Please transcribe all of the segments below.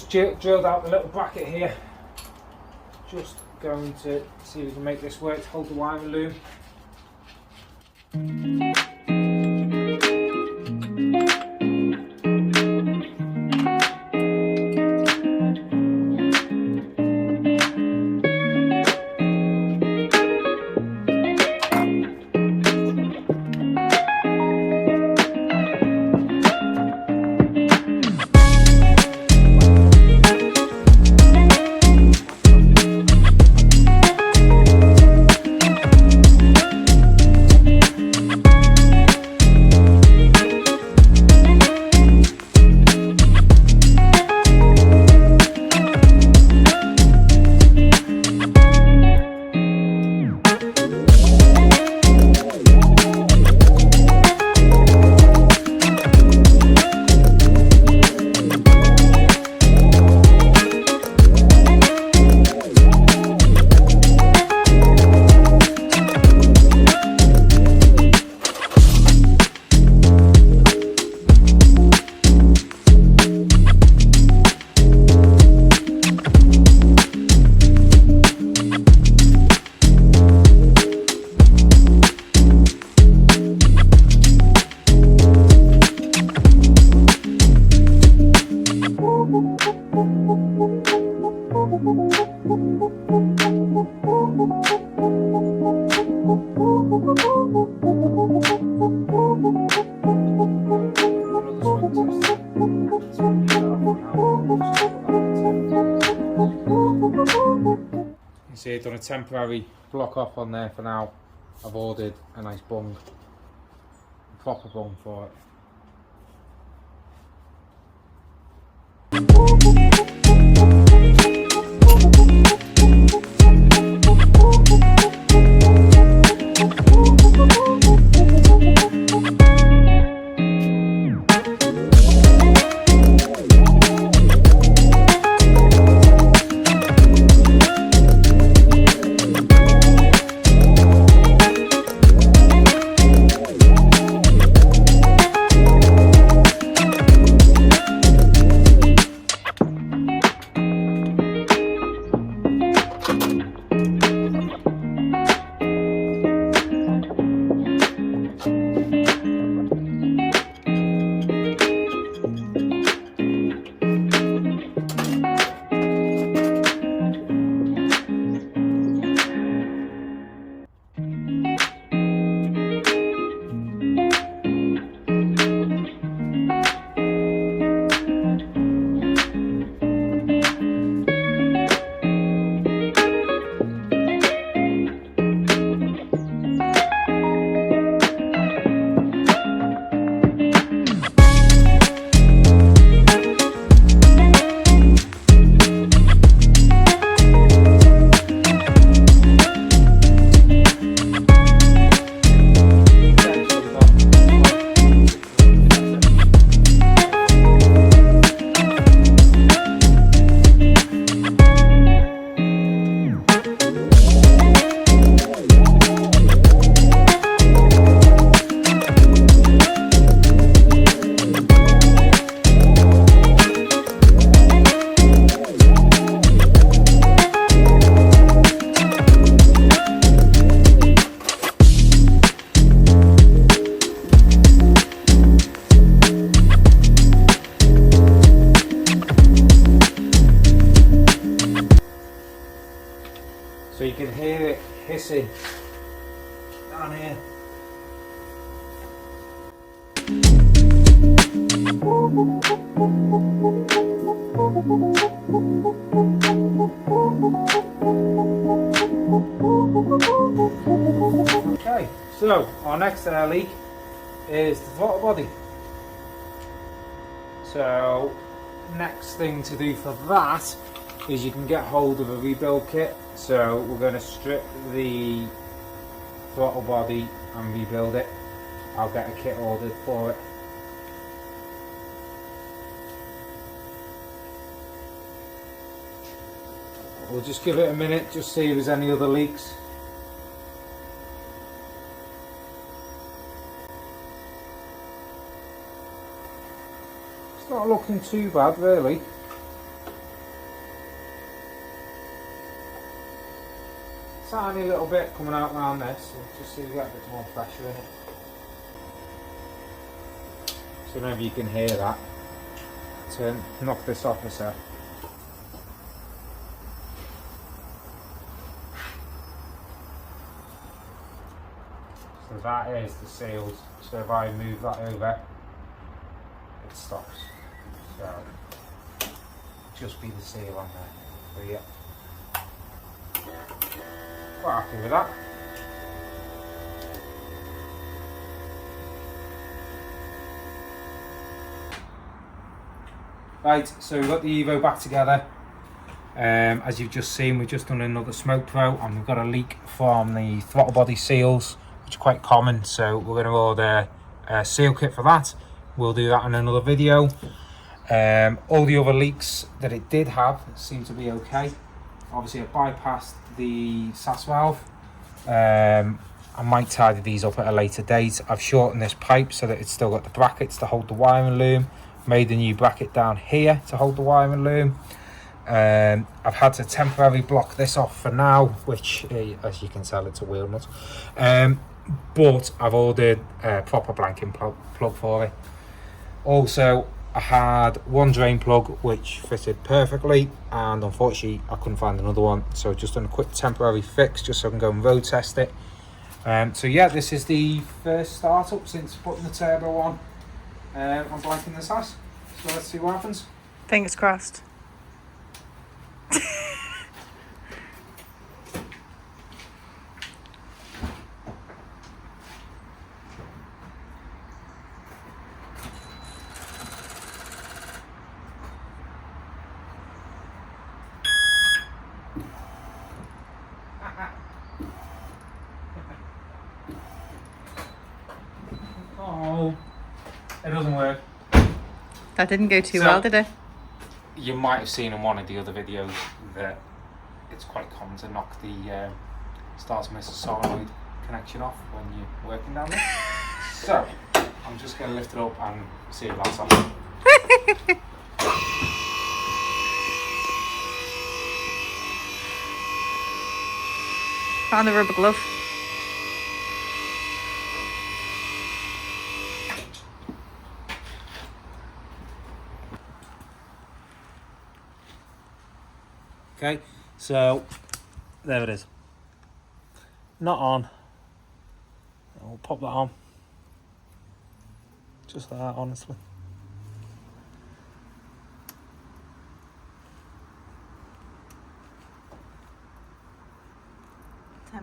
just drilled out the little bracket here. Just going to see if we can make this work to hold the wiring loom. See, I've done a temporary block off on there for now. I've ordered a nice bung, a proper bung for it. So you can hear it hissing down here. Okay, so our next air leak is the throttle body. So next thing to do for that is you can get hold of a rebuild kit. So we're going to strip the throttle body and rebuild it. I'll get a kit ordered for it. We'll just give it a minute, just see if there's any other leaks. It's not looking too bad really. tiny little bit coming out around this, so just so you get a bit more pressure in it. So maybe you can hear that. Knock this off a sec. So that is the seals. So if I move that over, it stops. So just be the seal on there. So yeah, quite happy with that. Right, so we've got the Evo back together. As you've just seen, we've just done another smoke throw, and we've got a leak from the throttle body seals, which are quite common. So we're going to order a seal kit for that. We'll do that in another video. All the other leaks that it did have seem to be okay. Obviously, I bypassed the SAS valve. I might tidy these up at a later date. I've shortened this pipe so that it's still got the brackets to hold the wiring loom. Made a new bracket down here to hold the wiring loom. I've had to temporarily block this off for now, which, as you can tell, it's a wheel nut. But I've ordered a proper blanking plug for it. Also, I had one drain plug which fitted perfectly, and unfortunately I couldn't find another one, so I've just done a quick temporary fix just so I can go and road test it. So yeah, this is the first startup since putting the turbo on. I'm blanking the SAS, so let's see what happens. Fingers crossed. Oh, it doesn't work. That didn't go too well, did it? You might have seen in one of the other videos that it's quite common to knock the starter missile solenoid connection off when you're working down there. So I'm just going to lift it up and see if that's on. Found the rubber glove. Okay, so there it is. Not on. I'll pop that on. Just like that, honestly.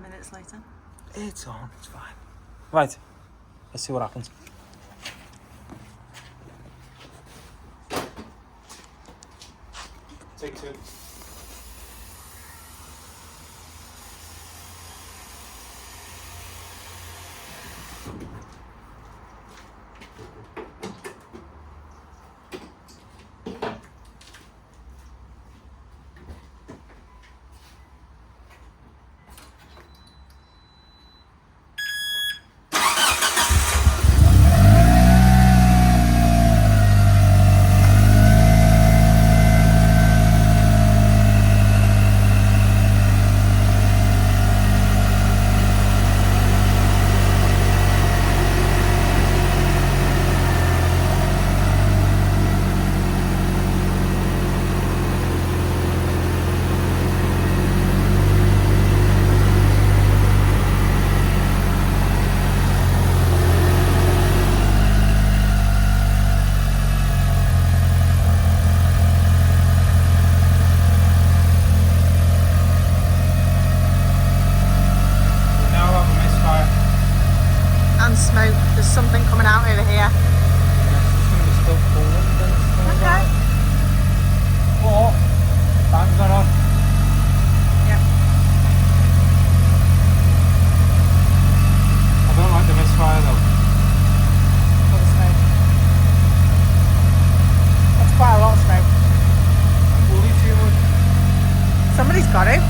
Minutes later. It's on, it's fine. Right, let's see what happens. Take two. Smoke. There's something coming out over here. Okay. Or time's not on. Yep. I don't like the misfire though. All the smoke. That's quite a lot of smoke. Will be too much. Somebody's got it.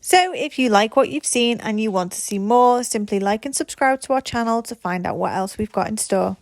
So if you like what you've seen and you want to see more, simply like and subscribe to our channel to find out what else we've got in store.